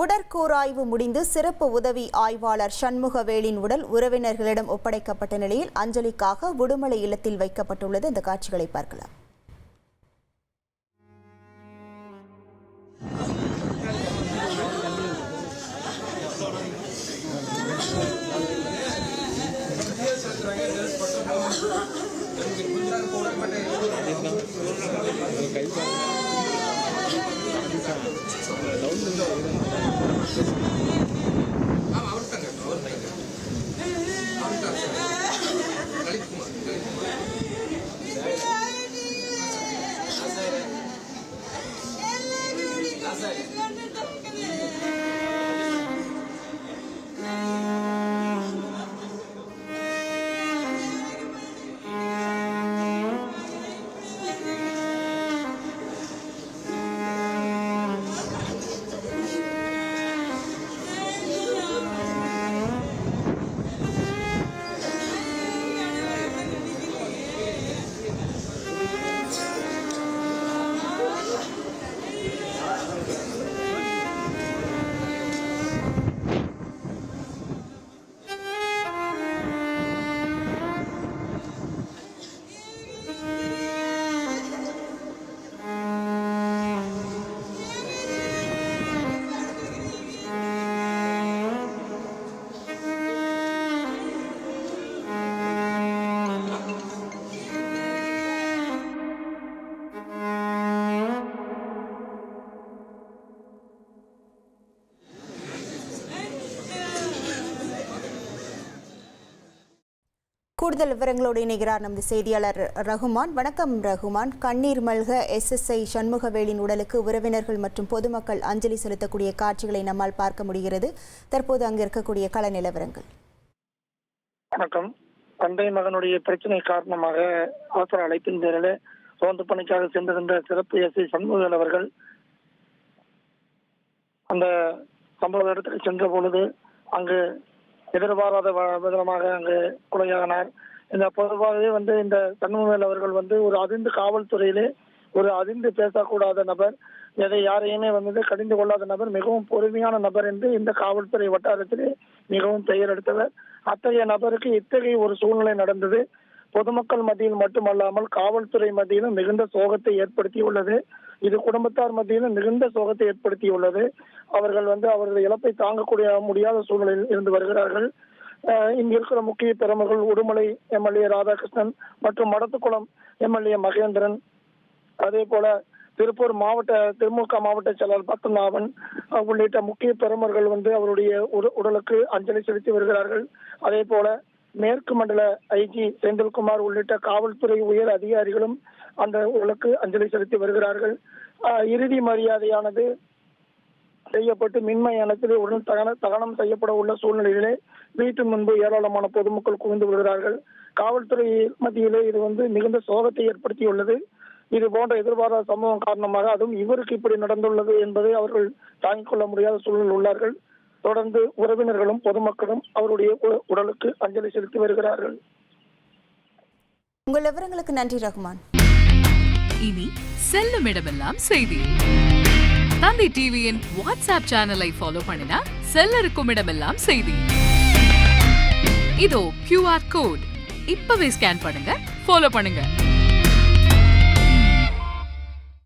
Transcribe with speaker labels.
Speaker 1: உடற்கூறாய்வு முடிந்து சிறப்பு உதவி ஆய்வாளர் சண்முகவேலின் உடல் உறவினர்களிடம் ஒப்படைக்கப்பட்ட நிலையில் அஞ்சலிக்காக உடுமலை இல்லத்தில் வைக்கப்பட்டுள்ளது. இந்த காட்சிகளை பார்க்கலாம். கூடுதல் விவரங்களோடு இணைகிறார் நமது செய்தியாளர் ரகுமான். வணக்கம் ரகுமான். கண்ணீர் மல்க SSI சண்முகவேலின் உடலுக்கு உறவினர்கள் மற்றும் பொதுமக்கள் அஞ்சலி செலுத்தக்கூடிய காட்சிகளை நம்மால் பார்க்க முடிகிறது. தற்போது அங்கு இருக்கக்கூடிய கள நிலவரங்கள்.
Speaker 2: வணக்கம். தந்தை மகனுடைய பிரச்சனை காரணமாக அவசர அழைப்பின் பேரில் ரோந்து பணிக்காக சென்றிருந்த சிறப்பு SI சண்முகவேல் அவர்கள் அந்த சம்பவ இடத்துக்கு சென்ற பொழுது அங்கு எதிர்பாராத விதமாக அங்கு கொலையானார். இந்த பொதுவாகவே இந்த சண்முகவேல் அவர்கள் ஒரு அதிர்ந்து காவல்துறையிலே ஒரு அதிர்ந்து பேசக்கூடாத நபர், யாரையுமே கடிந்து கொள்ளாத நபர், மிகவும் பொறுமையான நபர் என்று இந்த காவல்துறை வட்டாரத்திலே மிகவும் பெயர் எடுத்தவர். அத்தகைய நபருக்கு இத்தகைய ஒரு சூழ்நிலை நடந்தது பொதுமக்கள் மத்தியில் மட்டுமல்லாமல் காவல்துறை மத்தியிலும் மிகுந்த சோகத்தை ஏற்படுத்தியுள்ளது. இது குடும்பத்தார் மத்தியிலும் மிகுந்த சோகத்தை ஏற்படுத்தியுள்ளது. அவர்கள் அவரது இழப்பை தாங்கக்கூடிய முடியாத சூழ்நிலையில் இருந்து வருகிறார்கள். இங்கு இருக்கிற முக்கிய பிரமுகர்கள் உடுமலை MLA ராதாகிருஷ்ணன் மற்றும் மடத்துக்குளம் MLA மகேந்திரன், அதே போல திருப்பூர் திமுக மாவட்ட செயலாளர் பத்மநாபன் உள்ளிட்ட முக்கிய பிரமுகர்கள் அவருடைய உடலுக்கு அஞ்சலி செலுத்தி வருகிறார்கள். அதே போல மேற்கு மண்டல IG செந்தில்குமார் உள்ளிட்ட காவல்துறை உயர் அதிகாரிகளும் அந்த உடலுக்கு அஞ்சலி செலுத்தி வருகிறார்கள். இறுதி மரியாதையானது செய்யப்பட்டு மின்மயானத்திலே உடன் தகனம் செய்யப்பட உள்ள சூழ்நிலையிலே வீட்டு முன்பு ஏராளமான பொதுமக்கள் குவிந்து வருகிறார்கள். காவல்துறை மத்தியிலே இது மிகுந்த சோகத்தை ஏற்படுத்தியுள்ளது. இது போன்ற எதிர்பாராத சம்பவம் காரணமாக அதுவும் இவருக்கு இப்படி நடந்துள்ளது என்பதை அவர்கள் தாங்கிக் கொள்ள முடியாத சூழலில் உள்ளார்கள். தொடர்ந்து உறவினர்களும் பொதுமக்களும் அவருடைய உடலுக்கு அஞ்சலி செலுத்தி வருகிறார்கள்.
Speaker 1: உங்கள் விவரங்களுக்கு நன்றி ரகுமான்.
Speaker 3: இனி செல்லும் இடமெல்லாம் செய்தி. தந்தை டிவியின் வாட்ஸ்அப் சேனலை ஃபாலோ பண்ணினா செல்ல இருக்கும் இடமெல்லாம் செய்தி. இதோ QR கோட் இப்பவே ஸ்கேன் பண்ணுங்க, ஃபாலோ பண்ணுங்க.